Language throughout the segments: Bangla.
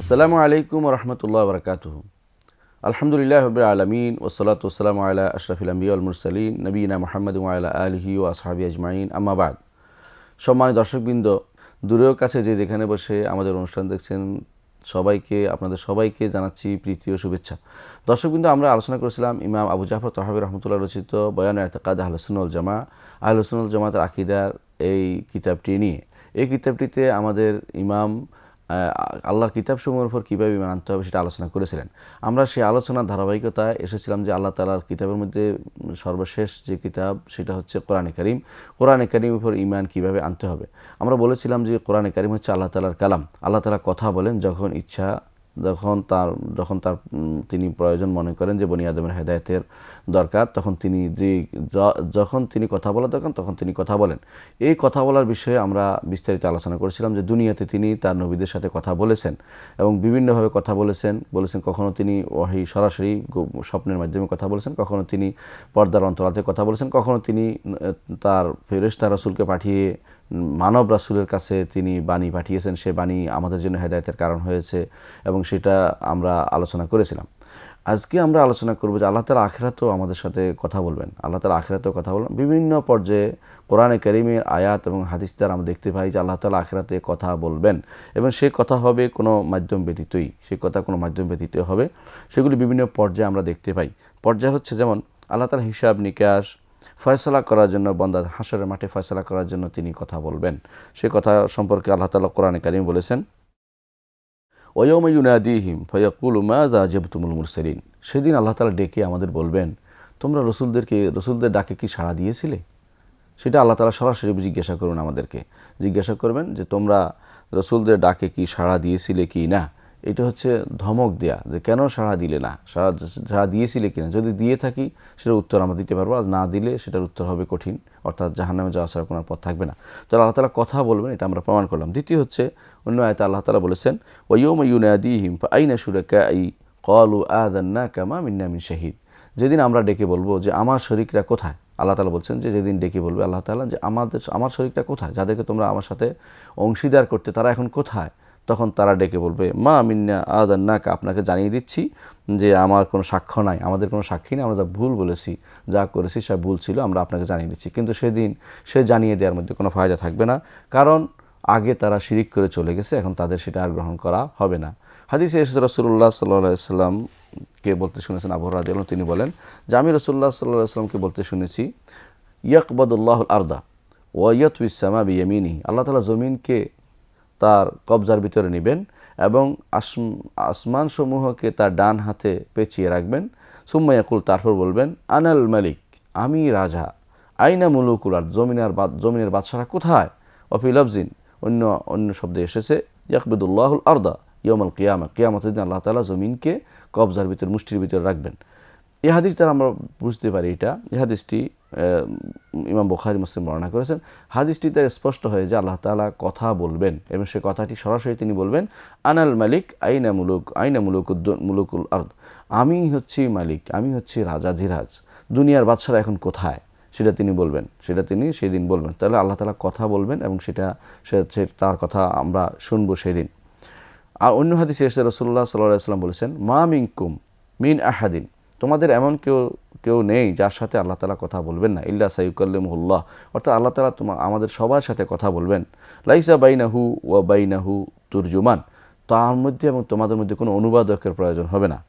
আসসালামু আলাইকুম রহমতুল্লাহ বরকাতুহ। আলহামদুলিল্লাহ রব্বিল আলামিন ওয়াসসালাতু ওয়াসসালামু আলা আশরাফিল আম্বিয়া ওয়াল মুরসালিন নবিয়িনা মুহাম্মাদিন ওয়া আলা আলিহি ওয়া আসহাবিহি আজমাইন, আম্মা বাদ। সম্মানিত দর্শকবৃন্দ, দূরেও কাছে যে যেখানে বসে আমাদের অনুষ্ঠান দেখছেন আপনাদের সবাইকে জানাচ্ছি প্রীতি ও শুভেচ্ছা। দর্শকবৃন্দ, আমরা আলোচনা করেছিলাম ইমাম আবু জাফর তাহাবী রহমতুল্লাহ রচিত বয়ান ইতিকাদ আহলুস সুন্নাহ ওয়াল জামাআহ, আহলুস সুন্নাহ ওয়াল জামাআতের আকীদার এই কিতাবটি নিয়ে। এই কিতাবটিতে আমাদের ইমাম আল্লাহর কিতাবসমূহের উপর কীভাবে ঈমান আনতে হবে সেটা আলোচনা করেছিলেন। আমরা সেই আলোচনার ধারাবাহিকতায় এসেছিলাম যে আল্লাহ তাআলার কিতাবের মধ্যে সর্বশেষ যে কিতাব সেটা হচ্ছে কোরআনে কারীম। কোরআনে কারীমের উপর ঈমান কীভাবে আনতে হবে আমরা বলেছিলাম যে কোরআনে কারীম হচ্ছে আল্লাহ তাআলার কালাম। আল্লাহ তাআলা কথা বলেন যখন ইচ্ছা, যখন তার তিনি প্রয়োজন মনে করেন যে বনি আদমের হেদায়েতের দরকার, যখন তিনি কথা বলার দরকার তখন তিনি কথা বলেন। এই কথা বলার বিষয়ে আমরা বিস্তারিত আলোচনা করেছিলাম যে দুনিয়াতে তিনি তার নবীদের সাথে কথা বলেছেন এবং বিভিন্নভাবে কথা বলেছেন। কখনো তিনি ওহী সরাসরি স্বপ্নের মাধ্যমে কথা বলেছেন, কখনো তিনি পর্দার অন্তরালে কথা বলেছেন, কখনো তিনি তার ফেরেশতা রাসূলকে পাঠিয়ে মানব রাসূলের কাছে তিনি বাণী পাঠিয়েছেন। সে বাণী আমাদের জন্য হেদায়েতের কারণ হয়েছে এবং সেটা আমরা আলোচনা করেছিলাম। আজকে আমরা আলোচনা করব যে আল্লাহ তাআলা আখিরাতেও আমাদের সাথে কথা বলবেন। আল্লাহ তাআলা আখিরাতেও কথা বলবেন। বিভিন্ন পর্যায়ে কোরআনে কারীমের আয়াত এবং হাদিস দ্বারা আমরা দেখতে পাই যে আল্লাহ তাআলা আখিরাতে কথা বলবেন এবং সেই কথা হবে কোনো মাধ্যম ব্যতীতই। সেই কথা কোনো মাধ্যম ব্যতীত হবে। সেগুলি বিভিন্ন পর্যায়ে আমরা দেখতে পাই। পর্যায় হচ্ছে যেমন আল্লাহ তাআলা হিসাব নিকাশ ফয়সালা করার জন্য, বান্দার হাসরের মাঠে ফয়সালা করার জন্য তিনি কথা বলবেন। সে কথা সম্পর্কে আল্লাহ তাআলা কোরআনে কারীম বলেছেন, ওয়ায়াউমা ইউনাদিহিম ফায়াকুলু মাযা আজাবতুমুল মুরসালিন। সেদিন আল্লাহ তাআলা ডেকে আমাদের বলবেন, তোমরা রসুলদের ডাকে কি সাড়া দিয়েছিলে? সেটা আল্লাহ তাআলা সরাসরি জিজ্ঞাসা করবেন, আমাদেরকে জিজ্ঞাসা করবেন যে তোমরা রসুলদের ডাকে কি সাড়া দিয়েছিলে কি না। এটা হচ্ছে ধমক দেয়া যে কেন সাড়া দিলে না, সাড়া দিয়েছিলে কিনা। যদি দিয়ে থাকি সেটার উত্তর আমরা দিতে পারবো, আর না দিলে সেটার উত্তর হবে কঠিন, অর্থাৎ জাহান্নামে যাওয়া ছাড়া কোনো পথ থাকবে না। তো আল্লাহ তাআলা কথা বলবেন, এটা আমরা প্রমাণ করলাম। দ্বিতীয় হচ্ছে অন্য আয়াতে আল্লাহ তাআলা বলেছেন, ওয়ায়াউমা ইউনাদিহিম ফাআইনা শুরাকাই ক্বালু আযান্নাকা মা মিন্না মিন শাহীদ। যেদিন আমরা ডেকে বলবো যে আমার শরীকরা কোথায়। আল্লাহ তাআলা বলছেন যে যেদিন ডেকে বলবে আল্লাহ তাআলা যে আমার শরীকরা কোথায়, যাদেরকে তোমরা আমার সাথে অংশীদার করতে, তারা এখন কোথায়। তখন তারা ডেকে বলবে, মা মিন্না আযান্নাকা, আপনাকে জানিয়ে দিচ্ছি যে আমার কোনো সাক্ষ্য নাই, আমাদের কোনো সাক্ষী নেই, আমরা যা ভুল বলেছি, যা করেছি সব ভুল ছিল, আমরা আপনাকে জানিয়ে দিচ্ছি। কিন্তু সেদিন সে জানিয়ে দেওয়ার মধ্যে কোনো ফায়দা থাকবে না, কারণ আগে তারা শিরিক করে চলে গেছে, এখন তাদের সেটা আর গ্রহণ করা হবে না। হাদিসে এসেছে রাসূলুল্লাহ সাল্লাল্লাহু আলাইহি ওয়াসাল্লামকে বলতে শুনেছেন আবু হুরায়রা রাদিয়াল্লাহু আনহু, তিনি বলেন যে আমি রাসূলুল্লাহ সাল্লাল্লাহু আলাইহি ওয়াসাল্লামকে বলতে শুনেছি, ইয়াকবাদুল্লাহুল আরদা ওয়া ইয়াতউইস সামা বিয়ামিনিহি। আল্লাহ তাআলা জমিনকে তার কবজার ভিতরে নেবেন এবং আসমানসমূহকে তার ডান হাতে পেঁচিয়ে রাখবেন। সুম্মা ইয়াকুল, তারপর বলবেন, আনাল মালিক, আমি রাজা। আইনা মুলুকুল আরদ, জমিনের বাদশাহরা কোথায়। ওয়াফি লাফজিন, অন্য শব্দে এসেছে, ইয়াকবিদুল্লাহুল আরদা ইয়াউমাল কিয়ামা, কিয়ামতের দিন আল্লাহ তাআলা জমিনকে কবজার ভিতরে, মুষ্টির ভিতরে রাখবেন। এই হাদিস দ্বারা আমরা বুঝতে পারি এই হাদিসটি ইমাম বুখারী মুসলিম বর্ণনা করেছেন। হাদিসটিতে স্পষ্ট হয় যে আল্লাহ তাআলা কথা বলবেন এবং সে কথাটি সরাসরি তিনি বলবেন, আনাল মালিক আইনা মুলুকুল আরদ, আমি হচ্ছি মালিক, আমি হচ্ছি রাজাধিরাজ, দুনিয়ার বাদশারা এখন কোথায়, সেটা তিনি বলবেন, সেটা তিনি সেদিন বলবেন। তাহলে আল্লাহ তাআলা কথা বলবেন এবং সেটা তার কথা আমরা শুনবো সেদিন। আর অন্য হাদিসে এসে রাসূলুল্লাহ সাল্লাল্লাহু আলাইহি ওয়াসাল্লাম বলেছেন, মা মিনকুম মিন আহাদিন, তোমাদের এমন কেউ নেই যার সাথে আল্লাহ তাআলা কথা বলবেন না, ইল্লা সাইয়ুকাল্লিমুহুল্লাহ, অর্থাৎ আল্লাহ তাআলা আমাদের সবার সাথে কথা বলবেন। লাইসা বাইনাহু ওয়া বাইনাহু তুরজুমান, তার মধ্যে এবং তোমাদের মধ্যে কোনো অনুবাদকের প্রয়োজন হবে না।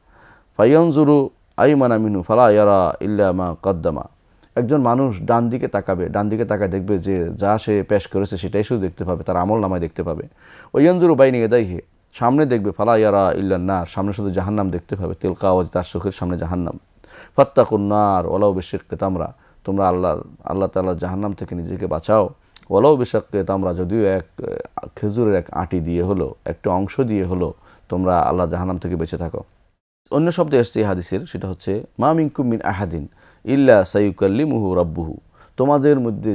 ফায়ানজুরু আইমানা মিনহু ফালা ইয়ারা ইল্লা মা কদ্দামা, একজন মানুষ ডান দিকে তাকায় দেখবে যে যা সে পেশ করেছে সেটাই শুধু দেখতে পাবে, তার আমলনামায় দেখতে পাবে। ওয়ানজুরু বাইনা ইয়াদাইহি, সামনে দেখবে, ফালা ইয়ারা ইল্লান নার, সামনে শুধু জাহান্নাম দেখতে পাবে, তিলকা ওয়াজ, তার চোখের সামনে জাহান্নাম। ফাত্তাকুন নার ওয়ালাউ বিশিক্কি তামরা, তোমরা আল্লাহ তাআলা জাহান্নাম থেকে নিজেকে বাঁচাও, ওয়ালাউ বিশিক্কি তামরা, যদিও এক খেজুরের এক আঁটি দিয়ে হলো, একটা অংশ দিয়ে হলো, তোমরা আল্লাহ জাহান্নাম থেকে বেঁচে থাকো। অন্য শব্দে এসছে এই হাদিসের, সেটা হচ্ছে মা মিনকুম মিন আহাদিন ইল্লা সাইয়ুকাল্লিমুহু রাব্বুহু, তোমাদের মধ্যে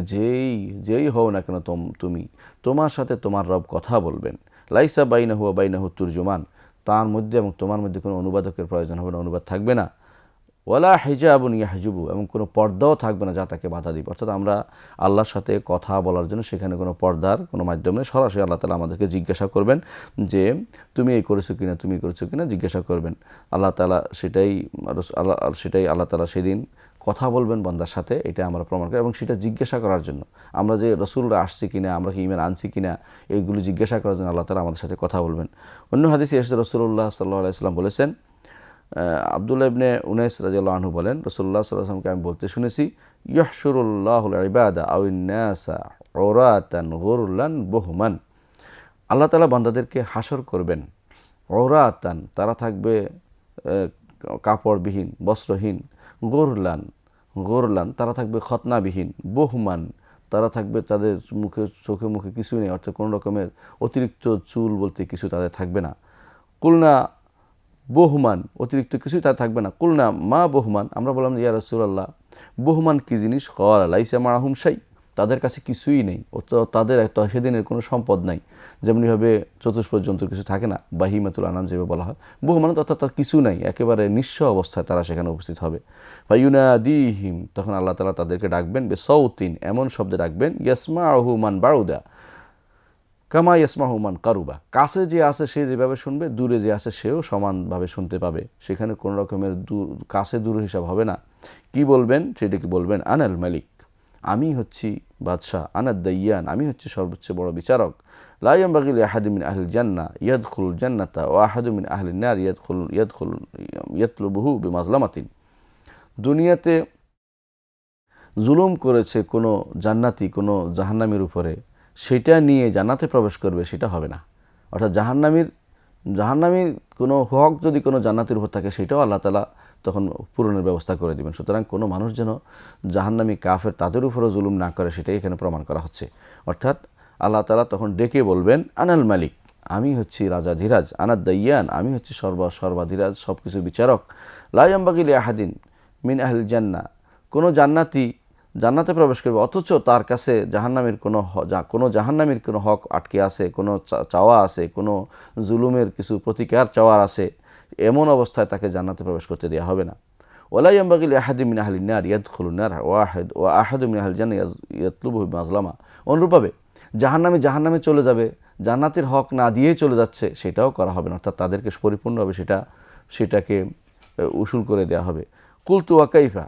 যেই হও না কেন তুমি, তোমার সাথে তোমার রব কথা বলবেন। লাইসা বাইনাহু ওয়া বাইনাহু তুরজুমান, তার মধ্যে এবং তোমার মধ্যে কোনো অনুবাদকের প্রয়োজন হবে না, অনুবাদ থাকবে না। ওয়ালা হিজাবুন ইয়াহজুবু, এবং কোনো পর্দাও থাকবে না যা তাকে বাধা দিবে। অর্থাৎ আমরা আল্লাহর সাথে কথা বলার জন্য সেখানে কোনো পর্দার কোনো মাধ্যমে সরাসরি আল্লাহ তাআলা আমাদেরকে জিজ্ঞাসা করবেন যে তুমি এই করেছো কিনা, তুমি করেছো কিনা জিজ্ঞাসা করবেন। আল্লাহ তাআলা সেটাই আল্লাহ তাআলা সেদিন কথা বলবেন বান্দার সাথে, এটা আমরা প্রমাণ করি। এবং সেটা জিজ্ঞাসা করার জন্য, আমরা যে রসুলরা আসছি কিনা, আমরা কি ঈমান আনছি কিনা, এইগুলো জিজ্ঞাসা করার জন্য আল্লাহ তাআলা আমাদের সাথে কথা বলবেন। অন্য হাদিসে এসে রাসূলুল্লাহ সাল্লাল্লাহু আলাইহি ওয়াসাল্লাম বলেছেন, আব্দুল্লাহ ইবনে উনাইস রাদিয়াল্লাহু আনহু বলেন, রাসূলুল্লাহ সাল্লাল্লাহু আলাইহি ওয়াসাল্লামকে আমি বলতে শুনেছি, ইয়াহশুরুল্লাহুল ইবাদা আওয়ান নাসা উরাতান গুরলান বুহমান, আল্লাহ তাআলা বান্দাদেরকে হাসর করবেন। উরাতান, তারা থাকবে কাপড়বিহীন, বস্ত্রহীন। গোরলান, তারা থাকবে খতনাবিহীন। বুহমান, তারা থাকবে তাদের চোখে মুখে কিছুই নেই, অর্থাৎ কোনো রকমের অতিরিক্ত চুল বলতে কিছু তাদের থাকবে না। কুলনা বহুমান, অতিরিক্ত কিছুই তার থাকবে না। কুলনা মা বহুমান, আমরা বললাম ইয়া রাসূলুল্লাহ বহুমান কী জিনিস? ক্বালা লাইসা মাআহুম শাই, তাদের কাছে কিছুই নেই, তাদের একটা সেদিনের কোনো সম্পদ নাই। যেমনিভাবে চতুষ্পদ জন্তুর কিছু থাকে না, বাহিমাতুল আনাম যেভাবে বলা হয়, বহুমান অর্থাৎ তার কিছু নাই, একেবারে নিঃস্ব অবস্থায় তারা সেখানে উপস্থিত হবে। ফায়ুনাদিহিম, তখন আল্লাহ তাআলা তাদেরকে ডাকবেন, বেসাউতিন, এমন শব্দে ডাকবেন, ইয়াসমাউহু মান বাউদা কামা ইয়াসমাহু মান কারুবা, কাছে যে আছে সে যেভাবে শুনবে, দূরে যে আছে সেও সমানভাবে শুনতে পাবে। সেখানে কোনো রকমের কাছে দূর হিসাব হবে না। কি বলবেন? সেটাকে বলবেন আনাল মালিক, আমি হচ্ছি বাদশাহ। আনাদ দাইয়ান, আমি হচ্ছি সর্বোচ্চ বড় বিচারক। লা ইয়ানবাগি লিআহাদিন মিন আহলিল জান্নাহ ইয়াদখুলুল জান্নাতা ওয়া আহাদুম মিন আহলিন নার ইয়াতলুবুহু বিমাযলামাতিন, দুনিয়াতে জুলুম করেছে কোনো জান্নাতি কোনো জাহান্নামীর উপরে, সেটা নিয়ে জান্নাতে প্রবেশ করবে, সেটা হবে না। অর্থাৎ জাহান্নামীর কোনো হক যদি কোনো জান্নাতের উপর থাকে, সেটাও আল্লাহ তাআলা তখন পূরণের ব্যবস্থা করে দিবেন। সুতরাং কোনো মানুষ যেন জাহান্নামী কাফের তাদের উপরও জুলুম না করে, সেটাই এখানে প্রমাণ করা হচ্ছে। অর্থাৎ আল্লাহ তাআলা তখন ডেকে বলবেন আনাল মালিক, আমি হচ্ছি রাজাধিরাজ। আনাদ দাইয়ান, আমি হচ্ছি সর্বাধিরাজ, সব কিছু বিচারক। লা ইয়ানবাগি লিআহাদিন মিন আহলিল জান্নাহ, কোনো জান্নাতি জান্নাতে প্রবেশ করবে অথচ তার কাছে জাহান্নামের কোনো জাহান্নামীর কোনো হক আটকে আছে, কোনো চাওয়া আছে, কোনো জুলুমের কিছু প্রতিকার চাওয়ার আছে, এমন অবস্থায় তাকে জান্নাতে প্রবেশ করতে দেওয়া হবে না। ওয়ালা ইয়ানবাগি লিআহাদিন মিন আহলিন নার ইয়াদখুলুন নার ওয়া আহাদুম মিন আহলিল জান্নাহ ইয়াতলুবুহু বিমাযলামা, অনুরূপভাবে জাহান্নামে চলে যাবে, জান্নাতের হক না দিয়েই চলে যাচ্ছে, সেটাও করা হবে না। অর্থাৎ তাদেরকে পরিপূর্ণভাবে সেটাকে উসুল করে দেওয়া হবে। কুলতু ওয়া কাইফা,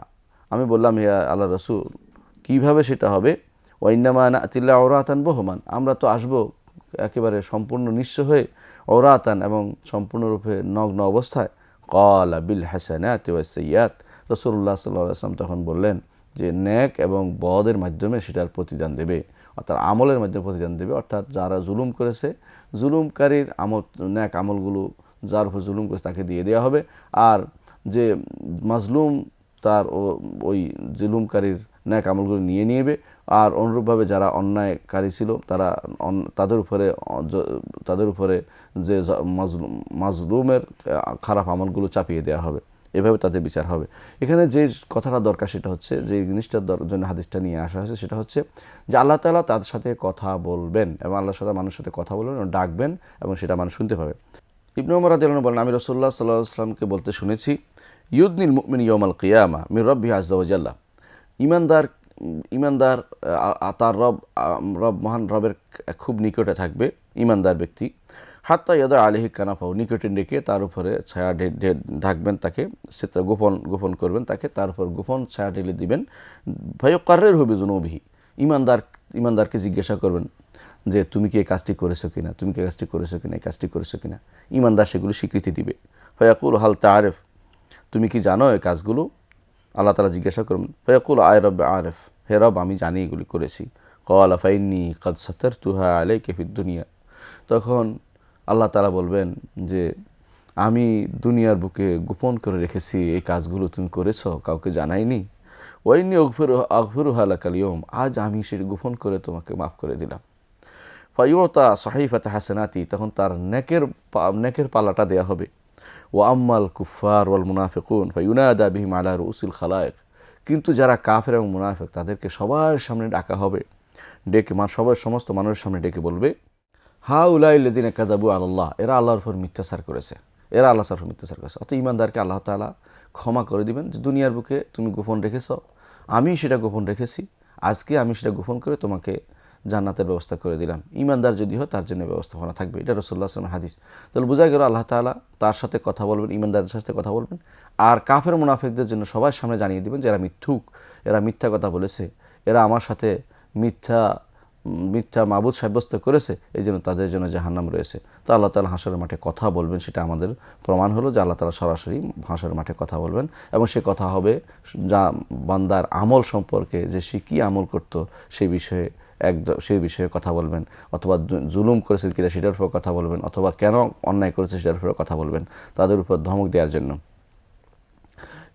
আমি বললাম ইয়া আল্লাহ রাসূল, কীভাবে সেটা হবে? ওয়াইন্নামা নাতিল্লা ওরাতান বহুমান, আমরা তো আসবো একেবারে সম্পূর্ণ নিঃস্ব হয়ে, ওরাতান, এবং সম্পূর্ণরূপে নগ্ন অবস্থায়। ক্বালা বিল হাসানাতি ওয়াস সাইয়্যাত, রাসূলুল্লাহ সাল্লাল্লাহু আলাইহি ওয়াসাল্লাম তখন বললেন যে নেক এবং বদের মাধ্যমে সেটার প্রতিদান দেবে, অর্থাৎ আমলের মাধ্যমে প্রতিদান দেবে। অর্থাৎ যারা জুলুম করেছে, জুলুমকারীর নেক আমলগুলো যার উপর জুলুম করেছে তাকে দিয়ে দেওয়া হবে, আর যে মাজলুম তার ওই জুলুমকারীর ন্যাক আমলগুলো নিয়ে নেবে। আর অনুরূপভাবে যারা অন্যায়কারী ছিল তাদের উপরে যে মাজলুমের খারাপ আমলগুলো চাপিয়ে দেওয়া হবে, এভাবে তাদের বিচার হবে। এখানে যে কথাটা দরকার সেটা হচ্ছে, যে জিনিসটার জন্য হাদিসটা নিয়ে আসা হয়েছে সেটা হচ্ছে যে আল্লাহ তাআলা তাদের সাথে কথা বলবেন, এবং আল্লাহর সাথে মানুষের সাথে কথা বলবেন এবং ডাকবেন, এবং সেটা মানুষ শুনতে পাবে। ইবনে ওমর রাদিয়াল্লাহু আনহু বলেন, আমি রাসূলুল্লাহ সাল্লাল্লাহু আলাইহি ওয়াসাল্লামকে বলতে শুনেছি, ইউদনিল মুমিন ইয়াউমাল কিয়ামা মির রাব্বিহি আযজা ওয়া জাল্লা, ইমানদার তার মহান রবের খুব নিকটে থাকবে ইমানদার ব্যক্তি। হাত্তা ইয়াদা আলাইহি কানাফাহু, নিকটে ডেকে তার উপরে ছায়া ঢাকবেন, তাকে সেটা গোপন করবেন, তাকে তার উপর গোপন ছায়া ঢেলে দিবেন। ফায়ুকাররিরহু বিযুনুবিহি, ইমানদারকে জিজ্ঞাসা করবেন যে তুমি কি এই কাজটি করেছো কিনা, তুমি কি এই কাজটি করেছো কিনা, এই কাজটি করেছো কিনা। ইমানদার সেগুলো স্বীকৃতি দিবে। ফায়াকুল হাল তাআরিফ, তুমি কি জানো এই কাজগুলো? আল্লাহ তাআলা জিজ্ঞাসা করবেন। ফায়াকুল আয় রব্বে আরিফ, হে রব আমি জানি এগুলি করেছি। ক্বালা ফাইন্নী ক্বাদ সাতারতুহা আলাইকা ফিদ দুনিয়া, তখন আল্লাহ তাআলা বলবেন যে আমি দুনিয়ার বুকে গোপন করে রেখেছি এই কাজগুলো তুমি করেছো, কাউকে জানাইনি। ওয়াইন্নী আগফিরুহা লাকাল ইয়াউম, আজ আমি সেটা গোপন করে তোমাকে মাফ করে দিলাম। ফায়ুতা সাহিফাতা হাসানাতি, তখন তার নেকের পালাটা দেয়া হবে। ওয়া আম্মাল কুফার ওয়াল মুনাফিকুন ফায়ুনাদা বিহিম আলা রুউসিল খালায়েক, কিন্তু যারা কাফের এবং মুনাফিক তাদেরকে সবার সামনে ডাকা হবে, ডেকে সমস্ত মানুষের সামনে ডেকে বলবে, হাউলাইল্লাযিনা কাযাবু আলাল্লাহ, এরা আল্লাহর উপর মিথ্যাচার করেছে, অর্থাৎ ঈমানদারকে আল্লাহ তাআলা ক্ষমা করে দিবেন যে দুনিয়ার বুকে তুমি গোপন রেখেছ, আমি সেটা গোপন রেখেছি, আজকে আমি সেটা গোপন করে তোমাকে জান্নাতের ব্যবস্থা করে দিলাম। ঈমানদার যদি হয় তার জন্য ব্যবস্থাপনা থাকবে। এটা রাসূলুল্লাহ সাল্লাল্লাহু আলাইহি ওয়াসাল্লামের হাদিস। তাহলে বোঝা গেল আল্লাহ তাআলা তার সাথে কথা বলবেন, ঈমানদারদের সাথে কথা বলবেন। আর কাফের মুনাফিকদের জন্য সবার সামনে জানিয়ে দিবেন যে এরা মিথ্যুক, এরা মিথ্যা কথা বলেছে, এরা আমার সাথে মিথ্যা মিথ্যা মাবুদ সাব্যস্ত করেছে, এই জন্য তাদের জন্য জাহান্নাম রয়েছে। তো আল্লাহ তাআলা হাশরের মাঠে কথা বলবেন, সেটা আমাদের প্রমাণ হলো যে আল্লাহ তাআলা সরাসরি হাশরের মাঠে কথা বলবেন, এবং সে কথা হবে যা বান্দার আমল সম্পর্কে, যে সে কী আমল করত সেই বিষয়ে কথা বলবেন, অথবা জুলুম করেছে কিনা সেটার উপর কথা বলবেন, অথবা কেন অন্যায় করেছে সেটার উপর কথা বলবেন, তাদের উপর ধমক দেওয়ার জন্য।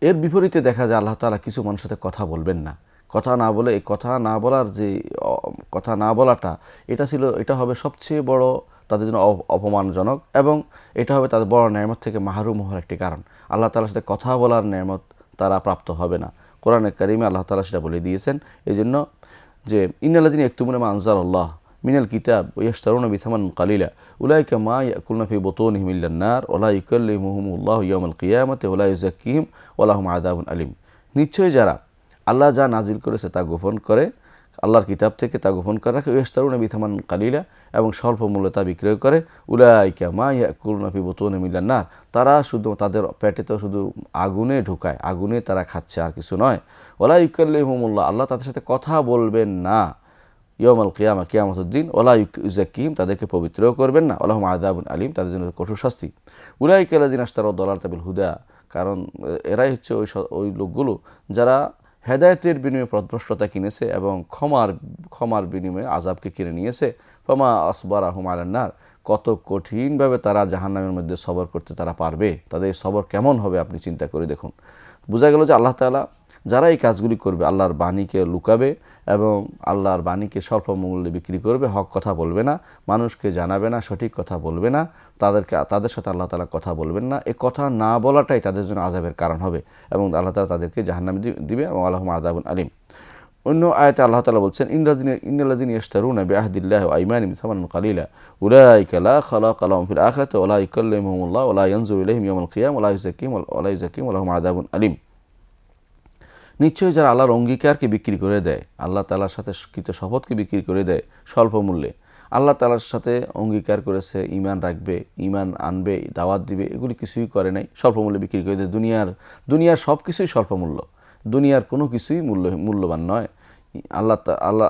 এর বিপরীতে দেখা যায় আল্লাহ তাআলা কিছু মানুষের সাথে কথা বলবেন না। কথা না বলে, এই কথা না বলার যে কথা না বলাটা, এটা হবে সবচেয়ে বড় তাদের জন্য অপমানজনক, এবং এটা হবে তাদের বড় নেয়ামত থেকে মাহরুম হওয়ার একটি কারণ। আল্লাহ তাআলার সাথে কথা বলার নেয়ামত তারা প্রাপ্ত হবে না। কোরআনে কারিমে আল্লাহ তাআলা সেটা বলে দিয়েছেন। এই জন্য যে ইন্নাল্লাযিনা ইয়াকতুমুনা মা আনজালাল্লাহ মিনাল কিতাব ওয়া ইয়াশতারুনা বিথামানিন কালিলা উলাইকা মা ইয়াকুলুনা ফি বুতুনিহিম ইল্লান নার ওয়া লা ইউকাল্লিমুহুমুল্লাহু ইয়াওমাল কিয়ামাতি ওয়া লা ইউযাক্কিহিম ওয়া লাহুম আযাবুন আলীম। নিশ্চয়ই যারা আল্লাহ যা নাজিল করেছে তা গোপন করে, আল্লাহর কিতাব থেকে তা গোপন করে রাখে, ইয়াশতারুনা বিথামানিন কালিলা, এবং স্বল্প মূল্যে তা বিক্রয় করে, উলাইকা মা ইয়াকুলুনা ফি বুতুনিহিম ইল্লান নার, তারা শুধু তাদের পেটে তো শুধু আগুনে ঢুকায়, আগুনে তারা খাচ্ছে, আর কিছু নয়। ওয়া লা ইউকাল্লিমুহুমুল্লাহ, আল্লাহ তাদের সাথে কথা বলবেন না ইয়াউমাল কিয়ামা, কিয়ামতের দিন। ওয়া ইউযাক্কিহিম, তাদেরকে পবিত্রও করবেন না। ওয়া লাহুম আযাবুন আলীম, তাদের জন্য কঠোর শাস্তি। উলাইকা আল্লাযিনা ইশতারাউ দালালাতা বিল হুদা, কারণ এরাই হচ্ছে ওই লোকগুলো যারা হেদায়েতের বিনিময়ে পথভ্রষ্টতা কিনেছে এবং ক্ষমার বিনিময়ে আযাবকে কিনে নিয়েছে। ফামা আসবারাহুম আলান নার, কত কঠিনভাবে তারা জাহান্নামের মধ্যে সবর করতে তারা পারবে, তাদের সবর কেমন হবে আপনি চিন্তা করে দেখুন। বোঝা গেল যে আল্লাহ তাআলা যারা এই কাজগুলি করবে, আল্লাহর বাণীকে লুকাবে এবং আল্লাহর বাণীকে স্বল্প মূল্যে বিক্রি করবে, হক কথা বলবে না, মানুষকে জানাবে না, সঠিক কথা বলবে না, তাদের সাথে আল্লাহ তাআলা কথা বলবেন না, এই কথা না বলাটাই তাদের জন্য আযাবের কারণ হবে, এবং আল্লাহ তাআলা তাদেরকে জাহান্নামে দিবে, এবং আল্লাহুম আযাবুন আলীম। অন্য আয়াতে আল্লাহ তাআলা বলছেন, ইন্নাল্লাযিনা ইয়াশতারুনা বিআহদিল্লাহি ওয়া আইমানিহিম সামানান কালিলা উলাইকা লা খালাকা লাহুম ফিল আখিরাতি ওয়া লা ইউকাল্লিমুহুমুল্লাহু ওয়া লা ইয়ানজুরু ইলাইহিম ইয়াওমাল কিয়ামাহ ওয়া লা ইউযাক্কিহিম ওয়া লাহুম আযাবুন আলীম। নিশ্চয়ই যারা আল্লাহর অঙ্গীকারকে বিক্রি করে দেয়, আল্লাহ তাআলার সাথে কৃত শপথকে বিক্রি করে দেয় স্বল্প মূল্যে, আল্লাহ তাআলার সাথে অঙ্গীকার করেছে ঈমান রাখবে, ঈমান আনবে, দাওয়াত দিবে, এগুলি কিছুই করে নাই, স্বল্প মূল্যে বিক্রি করে দেয়। দুনিয়ার সব কিছুই স্বল্প মূল্য, দুনিয়ার কোনো কিছুই মূল্যবান নয়।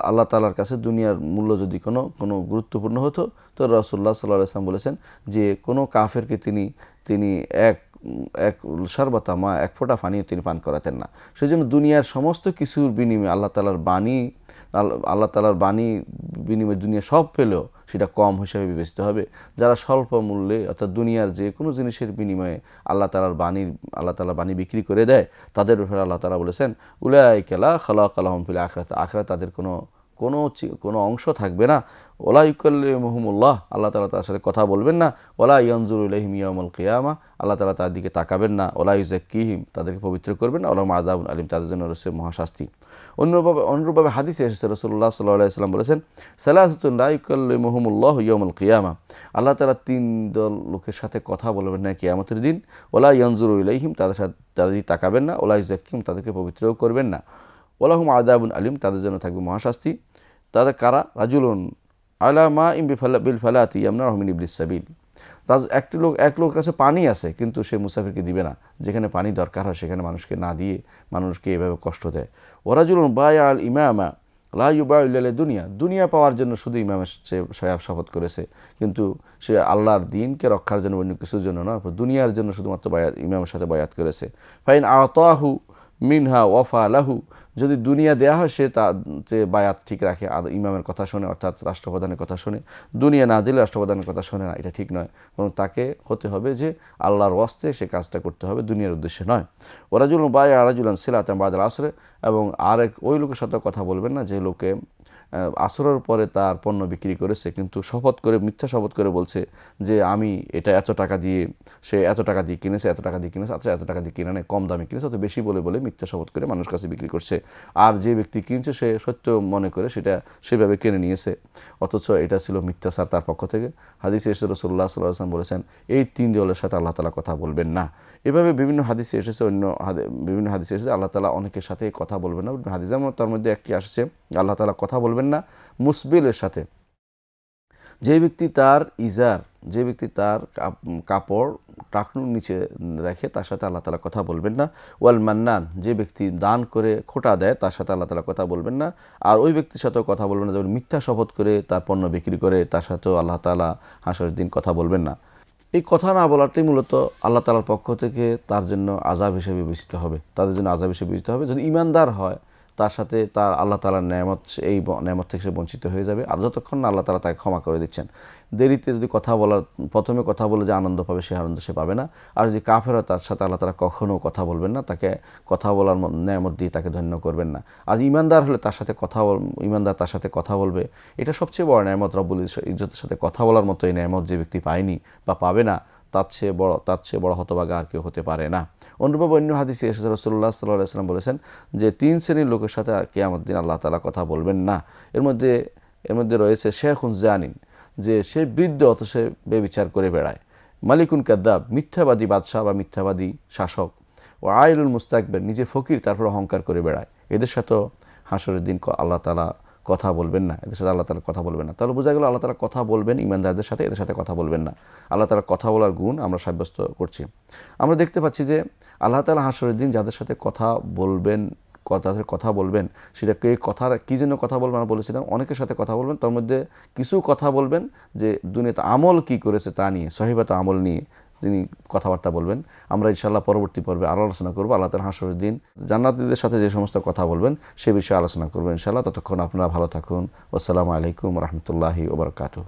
আল্লাহ তাআলার কাছে দুনিয়ার মূল্য যদি কোনো গুরুত্বপূর্ণ হতো, তো রাসূলুল্লাহ সাল্লাল্লাহু আলাইহি ওয়াসাল্লাম বলেছেন যে কোনো কাফেরকে তিনি এক শরবতা মা, এক ফোঁটা পানিও তিনি পান করাতেন না। সেই জন্য দুনিয়ার সমস্ত কিছুর বিনিময়ে আল্লাহ তাআলার বাণী বিনিময়ে দুনিয়া সব পেলেও সেটা কম হিসাবে বিবেচিত হবে। যারা স্বল্প মূল্যে, অর্থাৎ দুনিয়ার যে কোনো জিনিসের বিনিময়ে আল্লাহ তাআলার বাণী বিক্রি করে দেয়, তাদের ব্যাপারে আল্লাহ তাআলা বলেছেন উলাইকা লা খালাকা লাহুম ফিল আখিরাতি, আখিরাতে তাদের কোনো অংশ থাকবে না। ওয়া লা ইউকাল্লিমুহুমুল্লাহ, আল্লাহ তাআলা তাদের সাথে কথা বলবেন না। ওয়া লা ইয়ানজুরু ইলাইহিম ইয়াওমাল কিয়ামাহ, আল্লাহ তাআলা তাদের দিকে তাকাবেন না। ওয়া লা ইউযাক্কিহিম, তাদেরকে পবিত্র করবেন না। ওয়া লাহুম আযাবুন আলীম, তাদের জন্য রয়েছে মহাশাস্তি। অনুরূপভাবে হাদিসে এসেছে, রাসূলুল্লাহ সাল্লাল্লাহু আলাইহি ওয়াসাল্লাম বলেছেন সালাসাতুন লা ইউকাল্লিমুহুমুল্লাহু ইয়াওমাল কিয়ামাহ, আল্লাহ তাআলা 3 দল লোকের সাথে কথা বলবেন না কিয়ামতের দিন। ওয়া লা ইয়ানজুরু ইলাইহিম, তাদের দিকে তাকাবেন না। ওয়া লা ইউযাক্কিহিম, তাদেরকে পবিত্রও করবেন না। ওয়া লাহুম আযাবুন আলীম, তাদের জন্য থাকবে মহাশাস্তি। তাদের কারা? রাজুলুন আলা মা ইম বিল ফালাতি ইয়ামনাহু মিন ইবলিস সাবিল, এক লোকের কাছে পানি আছে, কিন্তু সে মুসাফিরকে দিবে না। যেখানে পানি দরকার হয় সেখানে মানুষকে না দিয়ে মানুষকে এভাবে কষ্ট দেয়। ওয়ারাজুলুন বায়া আল ইমামা লা ইউবাউ ইল্লা দুনিয়া পাওয়ার জন্য শুধু ইমামের শপথ করেছে, কিন্তু সে আল্লাহর দ্বীনকে রক্ষার জন্য, অন্য কিছুর জন্য নয়, দুনিয়ার জন্য শুধুমাত্র ইমামের সাথে বায়াত করেছে। ফাইন আতাহু মিনহা ওয়াফা লাহু, যদি দুনিয়া দেয়া হয় সে বায়াত ঠিক রাখে আর ইমামের কথা শোনে, অর্থাৎ রাষ্ট্রপ্রধানের কথা শোনে। দুনিয়া না দিলে রাষ্ট্রপ্রধানের কথা শোনে না, এটা ঠিক নয়, বরং তাকে হতে হবে যে আল্লাহর ওয়াস্তে সে কাজটা করতে হবে, দুনিয়ার উদ্দেশ্যে নয়। ওয়ারাজুলুন বায়া রাজুলান সিলাতান বাদাল আসরে, এবং ওই লোকের সাথে কথা বলবেন না যে লোকে আসরের পরে তার পণ্য বিক্রি করেছে, কিন্তু শপথ করে, মিথ্যা শপথ করে বলছে যে আমি এটা এত টাকা দিয়ে, সে এত টাকা দিয়ে কিনেছে, এত টাকা দিয়ে কিনেছে, আচ্ছা এত টাকা দিয়ে কিনে নেয়, কম দামে কিনেছে, অত বেশি বলে বলে মিথ্যা শপথ করে মানুষ কাছে বিক্রি করছে। আর যে ব্যক্তি কিনছে সে সত্য মনে করে সেটা সেভাবে কিনে নিয়েছে, অথচ এটা ছিল মিথ্যাচার তার পক্ষ থেকে। হাদিসে এসে রাসূলুল্লাহ সাল্লাল্লাহু আলাইহি ওয়াসাল্লাম বলেছেন এই 3 দলের সাথে আল্লাহ তাআলা কথা বলবেন না। এভাবে বিভিন্ন হাদিসে এসেছে, বিভিন্ন হাদিসে এসেছে আল্লাহ তাআলা অনেকের সাথে কথা বলবেন না। হাদিসের তার মধ্যে একটি আসছে আল্লাহ তাআলা কথা বলবেন না মুসবিলের সাথে, যে ব্যক্তি তার ইজার, যে ব্যক্তি তার কাপড় টাকনুর নিচে রেখে তার সাথে আল্লাহ তাআলা কথা বলবেন না। ওয়াল মান্নান, যে ব্যক্তি দান করে খোটা দেয় তার সাথে আল্লাহ তাআলা কথা বলবেন না। আর ওই ব্যক্তির সাথেও কথা বলবেন না যেমন মিথ্যা শপথ করে তার পণ্য বিক্রি করে, তার সাথেও আল্লাহ তাআলা হাসরের দিন কথা বলবেন না। এই কথা না বলাটাই মূলত আল্লাহ তাআলার পক্ষ থেকে তার জন্য আযাব হিসেবে বিবেচিত হবে, তাদের জন্য আযাব হিসেবে বিবেচিত হবে। যদি ঈমানদার হয় তার সাথে তার আল্লাহ তাআলার নেয়ামত, এই নেয়ামত থেকে সে বঞ্চিত হয়ে যাবে। আর যতক্ষণ না আল্লাহ তাআলা তাকে ক্ষমা করে দিচ্ছেন। দেরিতে যদি কথা বলার, প্রথমে কথা বলে যে আনন্দ পাবে সে আনন্দ সে পাবে না। আর যদি কাফের হয় তার সাথে আল্লাহ তাআলা কখনও কথা বলবেন না, তাকে কথা বলার নেয়ামত দিয়ে তাকে ধন্য করবেন না। আর ঈমানদার হলে তার সাথে ঈমানদার তার সাথে কথা বলবে, এটা সবচেয়ে বড় নেয়ামত। রব্বুল ইজ্জতের সাথে কথা বলার মতো এই নেয়ামত যে ব্যক্তি পায়নি বা পাবে না, তার চেয়ে বড় হতভাগা আর কেউ হতে পারে না। অনুরূপ অন্য হাদিসে এসেছে রাসূলুল্লাহ সাল্লাল্লাহু আলাইহি ওয়াসাল্লাম বলেছেন যে 3 শ্রেণীর লোকের সাথে কিয়ামত দিন আল্লাহ তাআলা কথা বলবেন না। এর মধ্যে রয়েছে শেখুন জানিন, যে সে বৃদ্ধ অথচ সে বেবিচার করে বেড়ায়। মালিকুন কাদ্দাব, মিথ্যাবাদী বাদশাহ বা মিথ্যাবাদী শাসক। ও আইলুল মুস্তাকবির, নিজে ফকির তারপর অহংকার করে বেড়ায়। এদের সাথেও হাসরের দিন আল্লাহ তাআলা কথা বলবেন না, এদের সাথে আল্লাহ তাআলা কথা বলবেন না। তাহলে বোঝা গেল আল্লাহ তাআলা কথা বলবেন ঈমানদারদের সাথে, এদের সাথে কথা বলবেন না। আল্লাহ তাআলা কথা বলার গুণ আমরা সাব্যস্ত করছি। আমরা দেখতে পাচ্ছি যে আল্লাহ তাআলা হাসরের দিন যাদের সাথে কথা বলবেন, তাদের কথা বলবেন, সেটা কী জন্য কথা বলবেন আমরা বলেছিলাম, অনেকের সাথে কথা বলবেন। তার মধ্যে কিছু কথা বলবেন যে দুনিয়াতে আমল কি করেছে তা নিয়ে, সহিবাত আমল নিয়ে তিনি কথাবার্তা বলবেন। আমরা ইনশাআল্লাহ পরবর্তী পর্বে আরও আলোচনা করবো আল্লাহ তাআলা হাসরের দিন জান্নাতীদের সাথে যে সমস্ত কথা বলবেন সে বিষয়ে আলোচনা করবো ইনশাআল্লাহ। ততক্ষণ আপনারা ভালো থাকুন। আসসালামু আলাইকুম ওয়া রাহমাতুল্লাহি ওয়া বারাকাতুহু।